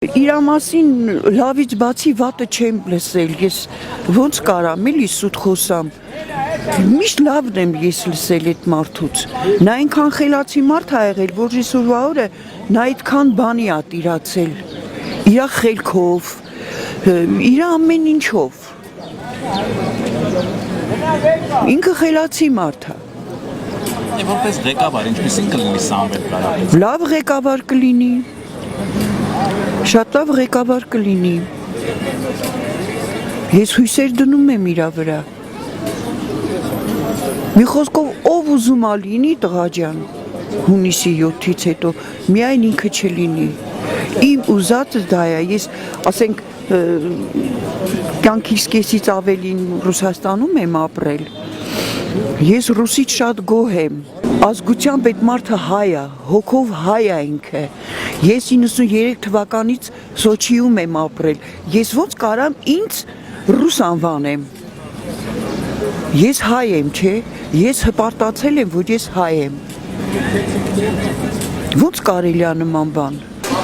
Իրա մասին լավից բացի վատը չեմ լսել, ես ոնց կարամ էլի սուտ խոսամ, միշտ լավն եմ ես լսել այդ մարդուց, նա այնքան խելացի մարդ ա եղել, որ այսօրվա օրը նա այդքան բանի ա տիրացել, իրա խելքով, իրա ամեն ինչով, ինքը խելացի մարդ ա։ Որպես ղեկավար, ինչպիսին կլինի Սամվել Կարապետյանը։ Լավ ղեկավար կլինի, շատ լավ ղեկավար կլինի, ես հույսեր դնում եմ իրա վրա, մի խոսքով ով ուզում ա լինի տղա ջան, հունիսի 7-ից հետո, միայն ինքը չլինի, իմ ուզածը դա է, ես ասենք կյանքիս կեսից ավելին Ռուսաստանում եմ ապրել, ես ռուսից շատ գոհ եմ, ազգությամբ այդ մարդը հայ է, հոգով հայ է ինքը, ես 93 թվականից Սոչիում եմ ապրել, ես ոնց կարամ ինձ ռուս անվանեմ, ես հայ եմ, չէ, ես հպարտացել եմ, որ ես հայ եմ, ոնց կարելի է նման բան։